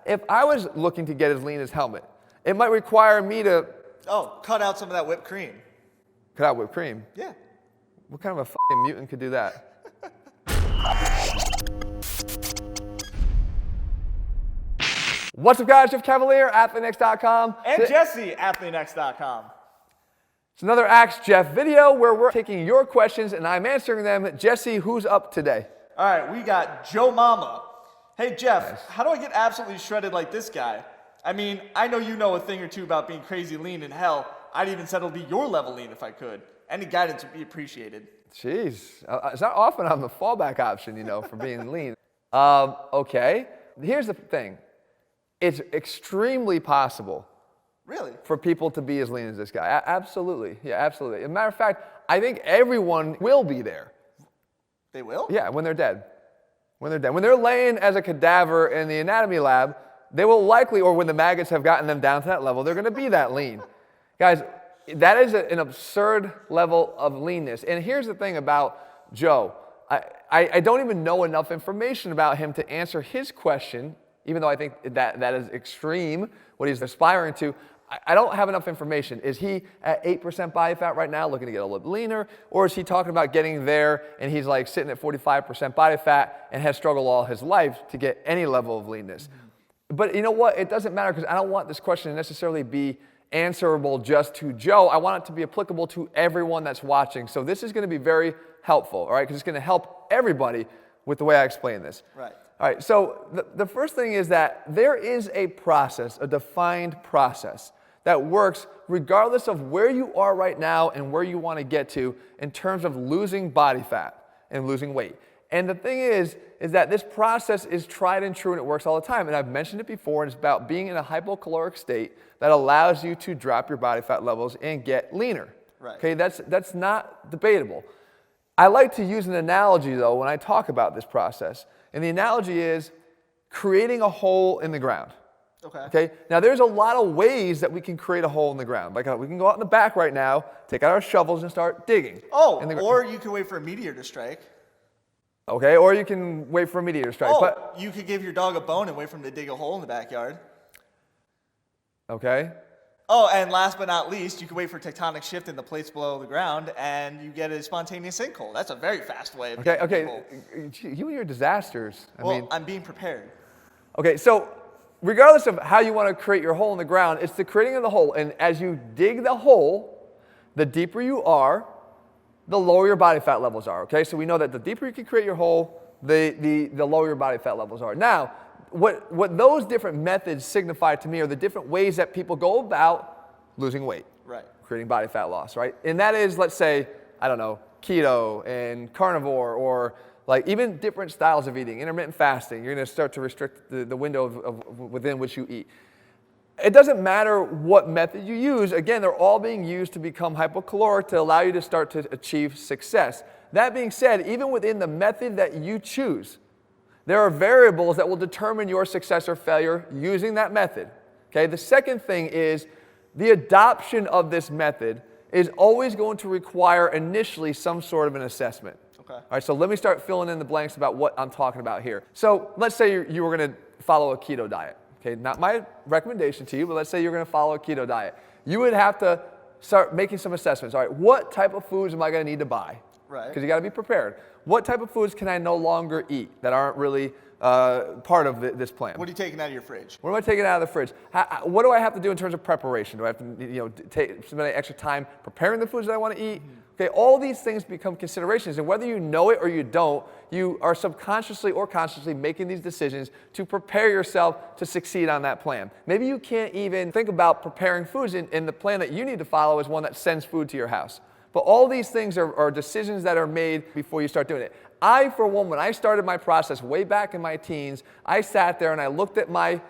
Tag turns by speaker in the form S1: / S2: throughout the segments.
S1: if I was looking to get as lean as Helmut, it might require me to...
S2: Oh, cut out some of that whipped cream.
S1: Cut out whipped cream?
S2: Yeah.
S1: What kind of a fucking mutant could do that? What's up, guys? Jeff Cavalier, ATHLEAN-X.com.
S2: And Jesse, ATHLEAN-X.com.
S1: It's another Ask Jeff video where we're taking your questions and I'm answering them. Jesse, who's up today?
S2: All right, we got Joe Mama. Hey, Jeff, How do I get absolutely shredded like this guy? I mean, I know you know a thing or two about being crazy lean, and hell, I'd even settle to be your level lean if I could. Any guidance would be appreciated.
S1: Jeez, it's not often I'm the fallback option, you know, for being lean. Okay, here's the thing. It's extremely possible.
S2: Really?
S1: For people to be as lean as this guy. Absolutely. Yeah, absolutely. As a matter of fact, I think everyone will be there.
S2: They will?
S1: Yeah, when they're dead. When they're dead. When they're laying as a cadaver in the anatomy lab, they will likely, or when the maggots have gotten them down to that level, they're going to be that lean. Guys, that is an absurd level of leanness. And here's the thing about Joe. I don't even know enough information about him to answer his question, even though I think that is extreme, what he's aspiring to. I don't have enough information. Is he at 8% body fat right now, looking to get a little leaner? Or is he talking about getting there and he's like sitting at 45% body fat and has struggled all his life to get any level of leanness? But you know what? It doesn't matter, because I don't want this question to necessarily be answerable just to Joe. I want it to be applicable to everyone that's watching. So this is going to be very helpful, all right? Because it's going to help everybody with the way I explain this.
S2: Right.
S1: All right, so the first thing is that there is a process, a defined process that works regardless of where you are right now and where you want to get to in terms of losing body fat and losing weight. And the thing is that this process is tried and true and it works all the time. And I've mentioned it before, and it's about being in a hypocaloric state that allows you to drop your body fat levels and get leaner.
S2: Right.
S1: Okay, that's not debatable. I like to use an analogy, though, when I talk about this process. And the analogy is creating a hole in the ground. Okay. Now, there's a lot of ways that we can create a hole in the ground. Like we can go out in the back right now, take out our shovels and start digging.
S2: Oh, or you can wait for a meteor to strike.
S1: Okay, or you can wait for a meteor to strike.
S2: Oh,
S1: but
S2: you could give your dog a bone and wait for him to dig a hole in the backyard.
S1: Okay.
S2: Oh, and last but not least, you can wait for tectonic shift in the plates below the ground, and you get a spontaneous sinkhole. That's a very fast way of
S1: Okay.
S2: people.
S1: You and your disasters. I mean,
S2: I'm being prepared.
S1: Okay, so regardless of how you want to create your hole in the ground, it's the creating of the hole. And as you dig the hole, the deeper you are, the lower your body fat levels are. Okay, so we know that the deeper you can create your hole, the lower your body fat levels are. Now, what those different methods signify to me are the different ways that people go about losing weight,
S2: right?
S1: Creating body fat loss, right? And that is, let's say, I don't know, keto and carnivore, or like even different styles of eating, intermittent fasting. You're going to start to restrict the window of within which you eat. It doesn't matter what method you use. Again, they're all being used to become hypocaloric to allow you to start to achieve success. That being said, even within the method that you choose, there are variables that will determine your success or failure using that method. Okay? The second thing is the adoption of this method is always going to require initially some sort of an assessment.
S2: Okay.
S1: All right, so let me start filling in the blanks about what I'm talking about here. So let's say you were going to follow a keto diet. Okay, not my recommendation to you, but let's say you're going to follow a keto diet. You would have to start making some assessments. All right, what type of foods am I going to need to buy?
S2: Right.
S1: Because you got to be prepared. What type of foods can I no longer eat that aren't really part of this plan?
S2: What are you taking out of your fridge?
S1: What am I taking out of the fridge? What do I have to do in terms of preparation? Do I have to spend any extra time preparing the foods that I want to eat? Okay, all these things become considerations, and whether you know it or you don't, you are subconsciously or consciously making these decisions to prepare yourself to succeed on that plan. Maybe you can't even think about preparing foods, and the plan that you need to follow is one that sends food to your house. But all these things are decisions that are made before you start doing it. I, for one, when I started my process way back in my teens, I sat there and I looked at my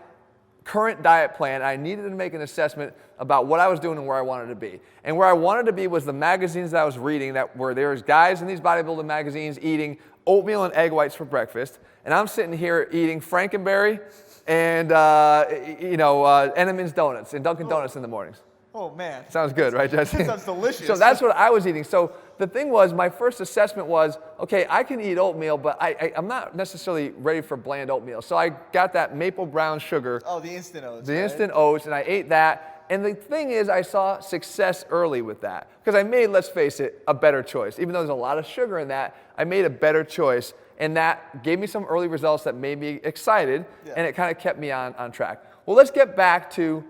S1: current diet plan. I needed to make an assessment about what I was doing and where I wanted to be. And where I wanted to be was the magazines that I was reading, that where there was guys in these bodybuilding magazines eating oatmeal and egg whites for breakfast, and I'm sitting here eating Frankenberry and Entenmann's donuts and Dunkin' Donuts in the mornings.
S2: Oh, man.
S1: Sounds good, right, Jesse?
S2: That sounds delicious.
S1: So that's what I was eating. So the thing was, my first assessment was, okay, I can eat oatmeal, but I'm not necessarily ready for bland oatmeal. So I got that maple brown sugar.
S2: Oh, the instant oats.
S1: The
S2: right?
S1: instant oats, and I ate that. And the thing is, I saw success early with that. Because I made, let's face it, a better choice. Even though there's a lot of sugar in that, I made a better choice. And that gave me some early results that made me excited, and it kind of kept me on track. Well, let's get back to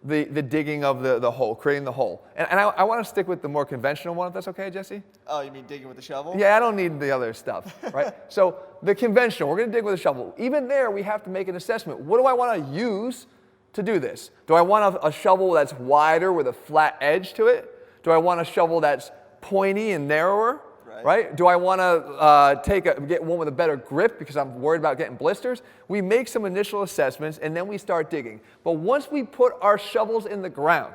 S1: the digging of the hole, creating the hole. And I want to stick with the more conventional one, if that's okay, Jesse?
S2: Oh, you mean digging with the shovel?
S1: Yeah, I don't need the other stuff, right? So the conventional, we're going to dig with a shovel. Even there, we have to make an assessment. What do I want to use to do this? Do I want a shovel that's wider with a flat edge to it? Do I want a shovel that's pointy and narrower? Right? Do I want to get one with a better grip because I'm worried about getting blisters? We make some initial assessments and then we start digging. But once we put our shovels in the ground,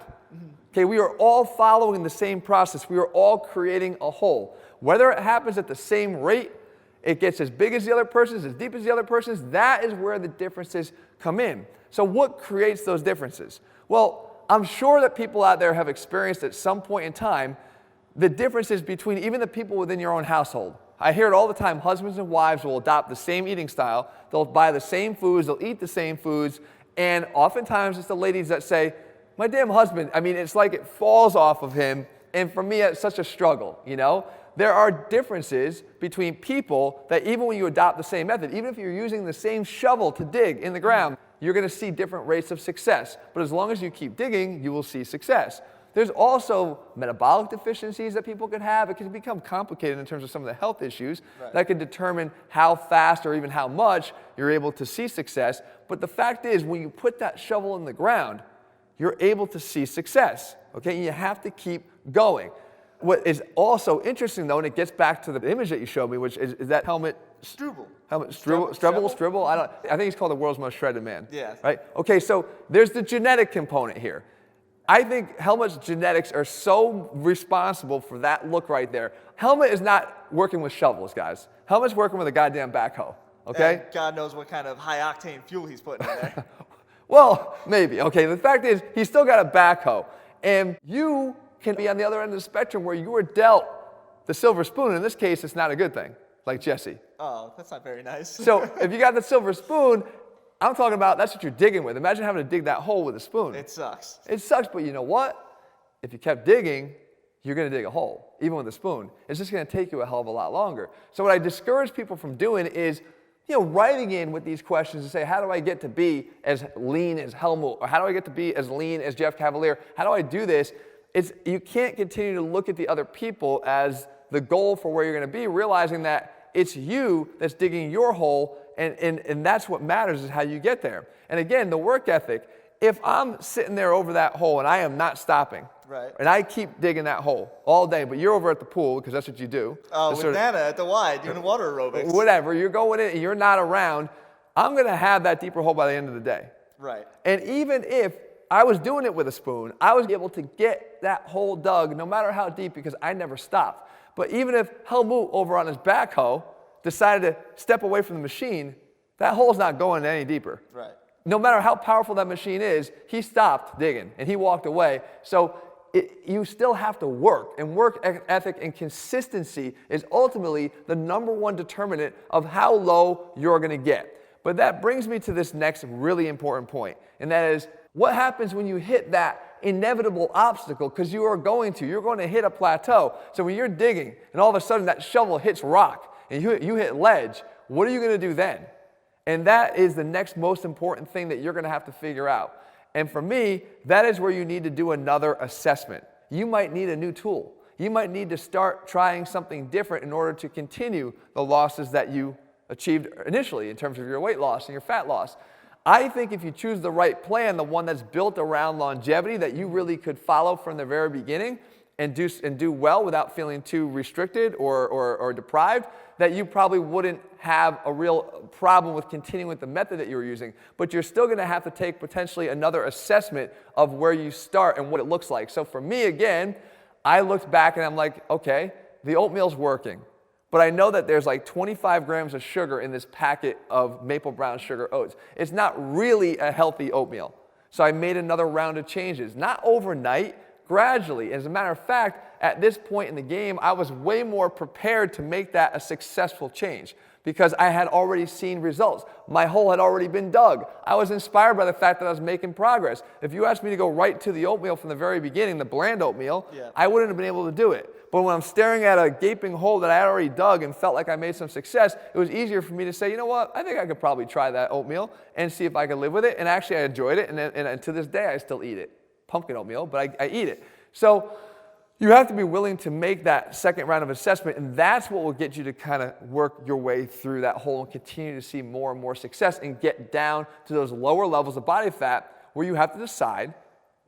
S1: okay, we are all following the same process. We are all creating a hole. Whether it happens at the same rate, it gets as big as the other person's, as deep as the other person's, that is where the differences come in. So what creates those differences? Well, I'm sure that people out there have experienced at some point in time the differences between even the people within your own household. I hear it all the time. Husbands and wives will adopt the same eating style. They'll buy the same foods. They'll eat the same foods. And oftentimes it's the ladies that say, my damn husband, I mean, it's like it falls off of him. And for me, it's such a struggle, you know? There are differences between people that even when you adopt the same method, even if you're using the same shovel to dig in the ground, you're going to see different rates of success. But as long as you keep digging, you will see success. There's also metabolic deficiencies that people can have. It can become complicated in terms of some of the health issues that can determine how fast or even how much you're able to see success. But the fact is, when you put that shovel in the ground, you're able to see success. Okay, and you have to keep going. What is also interesting, though, and it gets back to the image that you showed me, which is that Helmut
S2: Strebl.
S1: Strebl? I think he's called the world's most shredded man.
S2: Yeah.
S1: Right? Okay, so there's the genetic component here. I think Helmut's genetics are so responsible for that look right there. Helmut is not working with shovels, guys. Helmut's working with a goddamn backhoe, okay?
S2: And God knows what kind of high-octane fuel he's putting in there.
S1: Well, maybe. Okay, the fact is, he's still got a backhoe. And you can be on the other end of the spectrum where you were dealt the silver spoon. In this case, it's not a good thing, like Jesse.
S2: Oh, that's not very nice.
S1: So if you got the silver spoon, I'm talking about that's what you're digging with. Imagine having to dig that hole with a spoon.
S2: It sucks.
S1: It sucks, but you know what? If you kept digging, you're going to dig a hole, even with a spoon. It's just going to take you a hell of a lot longer. So what I discourage people from doing is, writing in with these questions and say, how do I get to be as lean as Helmut? Or how do I get to be as lean as Jeff Cavaliere? How do I do this? You can't continue to look at the other people as the goal for where you're going to be, realizing that it's you that's digging your hole, and that's what matters is how you get there. And again, the work ethic, if I'm sitting there over that hole and I am not stopping, and I keep digging that hole all day, but you're over at the pool because that's what you do.
S2: Oh, with Nana at the Y doing water aerobics.
S1: Whatever, you're going in and you're not around, I'm going to have that deeper hole by the end of the day.
S2: Right.
S1: And even if I was doing it with a spoon, I was able to get that hole dug no matter how deep because I never stopped. But even if Helmut over on his backhoe decided to step away from the machine, that hole's not going any deeper.
S2: Right.
S1: No matter how powerful that machine is, he stopped digging and he walked away. So you still have to work, and work ethic and consistency is ultimately the number one determinant of how low you're going to get. But that brings me to this next really important point, and that is what happens when you hit that inevitable obstacle, because you're going to hit a plateau. So when you're digging and all of a sudden that shovel hits rock and you hit ledge, what are you going to do then? And that is the next most important thing that you're going to have to figure out. And for me, that is where you need to do another assessment. You might need a new tool. You might need to start trying something different in order to continue the losses that you achieved initially in terms of your weight loss and your fat loss. I think if you choose the right plan, the one that's built around longevity that you really could follow from the very beginning and do well without feeling too restricted or deprived, that you probably wouldn't have a real problem with continuing with the method that you were using. But you're still going to have to take potentially another assessment of where you start and what it looks like. So for me, again, I looked back and I'm like, okay, the oatmeal's working. But I know that there's like 25 grams of sugar in this packet of maple brown sugar oats. It's not really a healthy oatmeal. So I made another round of changes, not overnight, gradually. As a matter of fact, at this point in the game, I was way more prepared to make that a successful change because I had already seen results. My hole had already been dug. I was inspired by the fact that I was making progress. If you asked me to go right to the oatmeal from the very beginning, the bland oatmeal, I wouldn't have been able to do it. But when I'm staring at a gaping hole that I had already dug and felt like I made some success, it was easier for me to say, you know what, I think I could probably try that oatmeal and see if I could live with it. And actually I enjoyed it, and to this day I still eat it. Pumpkin oatmeal, but I eat it. So you have to be willing to make that second round of assessment, and that's what will get you to kind of work your way through that hole and continue to see more and more success and get down to those lower levels of body fat where you have to decide,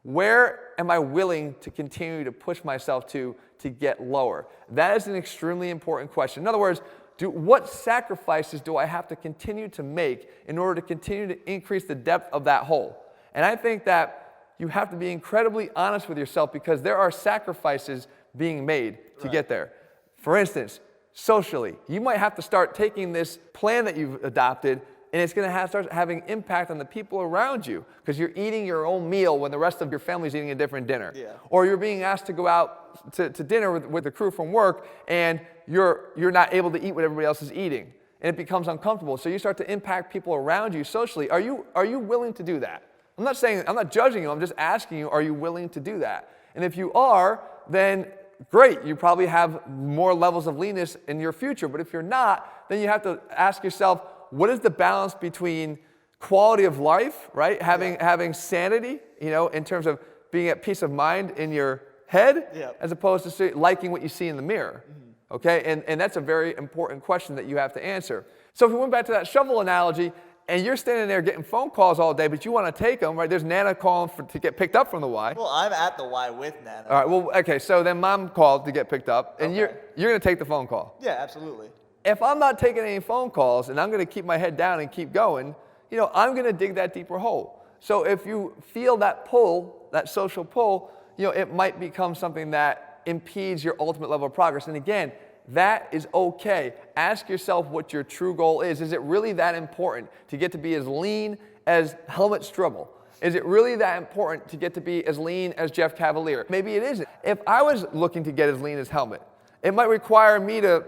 S1: where am I willing to continue to push myself to get lower? That is an extremely important question. In other words, what sacrifices do I have to continue to make in order to continue to increase the depth of that hole? And I think that you have to be incredibly honest with yourself because there are sacrifices being made to get there. For instance, socially, you might have to start taking this plan that you've adopted and it's going to start having impact on the people around you because you're eating your own meal when the rest of your family's eating a different dinner. Or you're being asked to go out to dinner with the crew from work and you're not able to eat what everybody else is eating. And it becomes uncomfortable. So you start to impact people around you socially. Are you willing to do that? I'm not judging you, I'm just asking you, are you willing to do that? And if you are, then great, you probably have more levels of leanness in your future. But if you're not, then you have to ask yourself, what is the balance between quality of life, right? Having sanity, in terms of being at peace of mind in your head, as opposed to liking what you see in the mirror. Okay, and that's a very important question that you have to answer. So if we went back to that shovel analogy, and you're standing there getting phone calls all day, but you want to take them, right? There's Nana calling to get picked up from the Y.
S2: Well, I'm at the Y with Nana.
S1: All right, well, okay, so then Mom called to get picked up, and you're going to take the phone call.
S2: Yeah, absolutely.
S1: If I'm not taking any phone calls, and I'm going to keep my head down and keep going, I'm going to dig that deeper hole. So if you feel that pull, that social pull, it might become something that impedes your ultimate level of progress. And again, that is okay. Ask yourself what your true goal is. Is it really that important to get to be as lean as Helmut Strebl? Is it really that important to get to be as lean as Jeff Cavaliere? Maybe it isn't. If I was looking to get as lean as Helmut, it might require me to...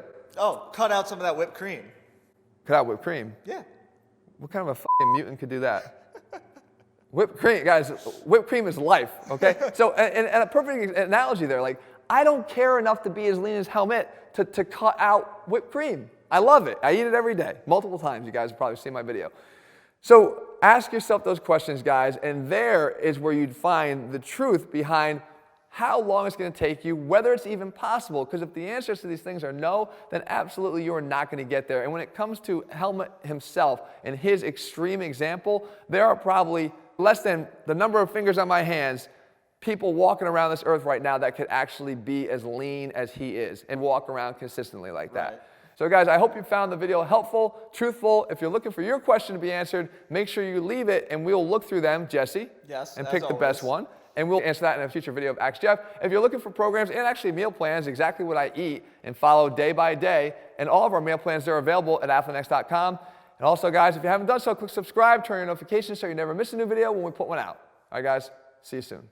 S2: cut out some of that whipped cream.
S1: Cut out whipped cream?
S2: Yeah.
S1: What kind of a fucking mutant could do that? Whipped cream, guys, whipped cream is life, okay? So, and a perfect analogy there, like, I don't care enough to be as lean as Helmut to cut out whipped cream. I love it. I eat it every day, multiple times. You guys have probably seen my video. So ask yourself those questions, guys, and there is where you'd find the truth behind how long it's going to take you, whether it's even possible. Because if the answers to these things are no, then absolutely you are not going to get there. And when it comes to Helmut himself and his extreme example, there are probably less than the number of fingers on my hands people walking around this earth right now that could actually be as lean as he is and walk around consistently like that. Right. So guys, I hope you found the video helpful, truthful. If you're looking for your question to be answered, make sure you leave it and we'll look through them, Jesse, and pick the best one. And we'll answer that in a future video of Ask Jeff. If you're looking for programs and actually meal plans, exactly what I eat and follow day by day, and all of our meal plans, they're available at ATHLEAN-X.com. And also, guys, if you haven't done so, click subscribe, turn your notifications so you never miss a new video when we put one out. All right, guys, see you soon.